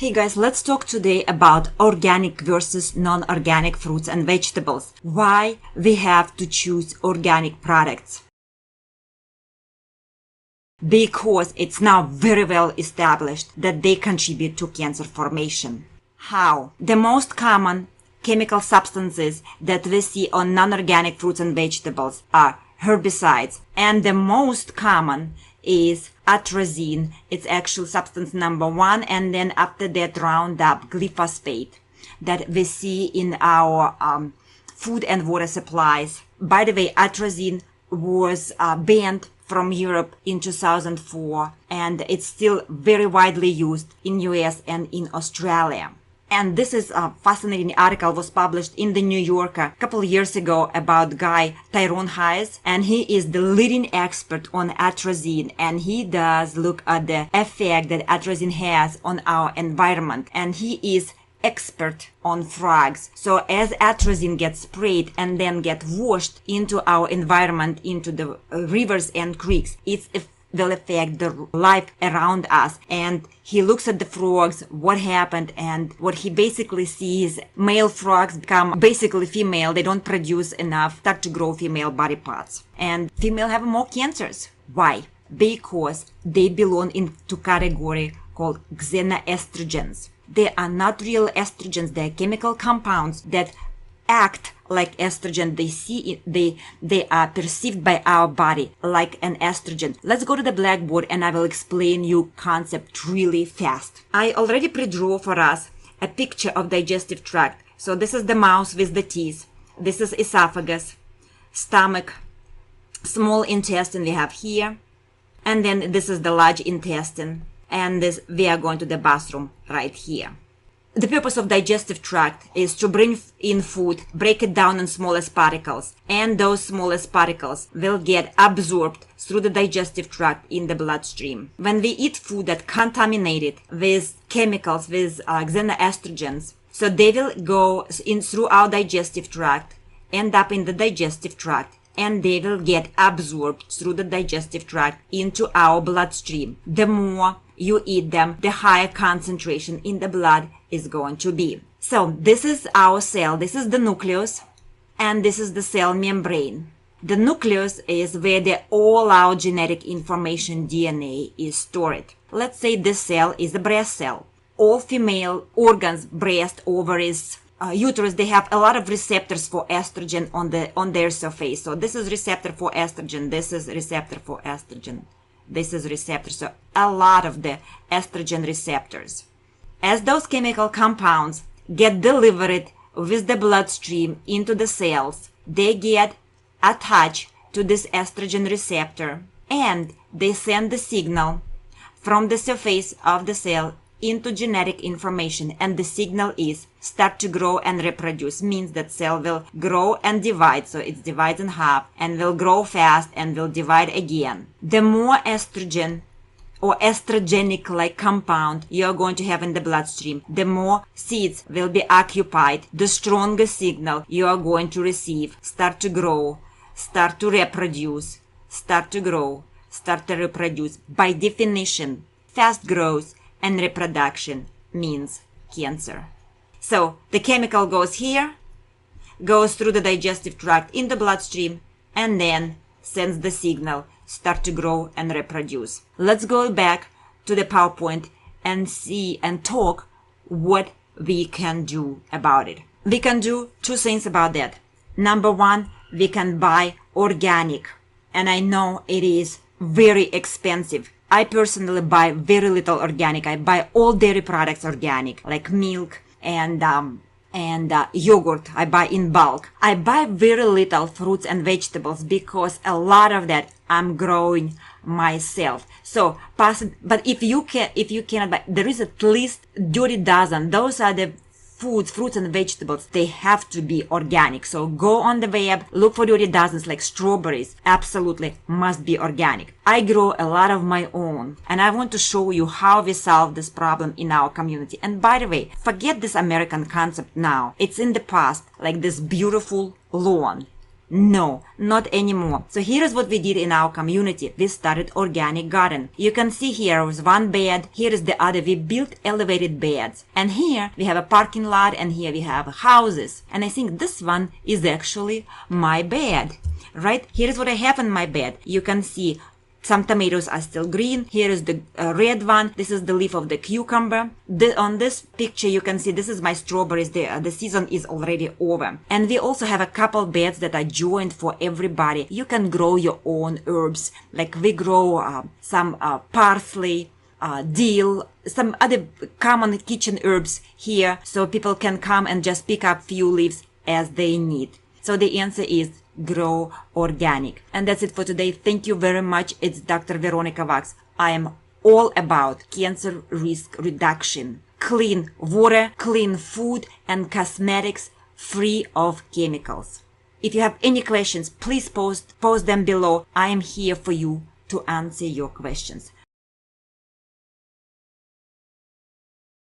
Hey guys, let's talk today about organic versus non-organic fruits and vegetables. Why we have to choose organic products. Because it's now very well established that they contribute to cancer formation. How? The most common chemical substances that we see on non-organic fruits and vegetables are herbicides, and the most common is atrazine. It's actual substance number 1, and then after that Roundup, glyphosate that we see in our food and water supplies. By the way, atrazine was banned from Europe in 2004, and it's still very widely used in US and in Australia. And this is a fascinating article was published in the New Yorker a couple years ago about guy Tyrone Hayes, and he is the leading expert on atrazine, and he does look at the effect that atrazine has on our environment, and he is expert on frogs. So as atrazine gets sprayed and then get washed into our environment, into the rivers and creeks, it will affect the life around us. And he looks at the frogs, what happened, and what he basically sees, male frogs become basically female. They don't produce enough, start to grow female body parts. And female have more cancers. Why? Because they belong into category called xenoestrogens. They are not real estrogens. They are chemical compounds that act like estrogen. They are perceived by our body like an estrogen. Let's go to the blackboard and I will explain you concept really fast. I already pre-drew for us a picture of digestive tract. So this is the mouth with the teeth. This is esophagus, stomach, small intestine we have here, and then this is the large intestine, and this we are going to the bathroom right here. The purpose of digestive tract is to bring in food, break it down in smallest particles, and those smallest particles will get absorbed through the digestive tract in the bloodstream. When we eat food that contaminated with chemicals, with xenoestrogens, so they will go in through our digestive tract, end up in the digestive tract, and they will get absorbed through the digestive tract into our bloodstream. The more you eat them, the higher concentration in the blood is going to be. So this is our cell. This is the nucleus, and this is the cell membrane. The nucleus is where all our genetic information, DNA, is stored. Let's say this cell is a breast cell. All female organs, breast, ovaries, uterus, they have a lot of receptors for estrogen on their surface. So this is receptor for estrogen. This is receptor for estrogen. This is receptor. So a lot of the estrogen receptors. As those chemical compounds get delivered with the bloodstream into the cells, they get attached to this estrogen receptor, and they send the signal from the surface of the cell into genetic information, and the signal is start to grow and reproduce. Means that cell will grow and divide, so it divides in half and will grow fast and will divide again. The more estrogen or estrogenic-like compound you are going to have in the bloodstream, the more seeds will be occupied, the stronger signal you are going to receive. Start to grow, start to reproduce, start to grow, start to reproduce. By definition, fast growth and reproduction means cancer. So the chemical goes here, goes through the digestive tract in the bloodstream, and then sends the signal, start to grow and reproduce. Let's go back to the PowerPoint and see and talk what we can do about it. We can do two things about that. Number one, we can buy organic. And I know it is very expensive. I personally buy very little organic. I buy all dairy products organic, like milk and yogurt. I buy in bulk. I buy very little fruits and vegetables because a lot of that I'm growing myself. So, but if you cannot buy, there is at least 30 dozen. Those are the fruits and vegetables. They have to be organic. So go on the web, look for 30 dozens like strawberries. Absolutely must be organic. I grow a lot of my own, and I want to show you how we solve this problem in our community. And by the way, forget this American concept now. It's in the past, like this beautiful lawn. No, not anymore. So here is what we did in our community. We started organic garden. You can see here was one bed. Here is the other. We built elevated beds. And here we have a parking lot and here we have houses. And I think this one is actually my bed, right? Here is what I have in my bed. You can see some tomatoes are still green. Here is the red one. This is the leaf of the cucumber. On this picture, you can see this is my strawberries. The season is already over. And we also have a couple beds that are joined for everybody. You can grow your own herbs. Like we grow some parsley, dill, some other common kitchen herbs here. So people can come and just pick up few leaves as they need. So the answer is grow organic. And that's it for today. Thank you very much. It's Dr. Veronica Wax. I am all about cancer risk reduction, clean water, clean food, and cosmetics free of chemicals. If you have any questions, please post them below. I am here for you to answer your questions.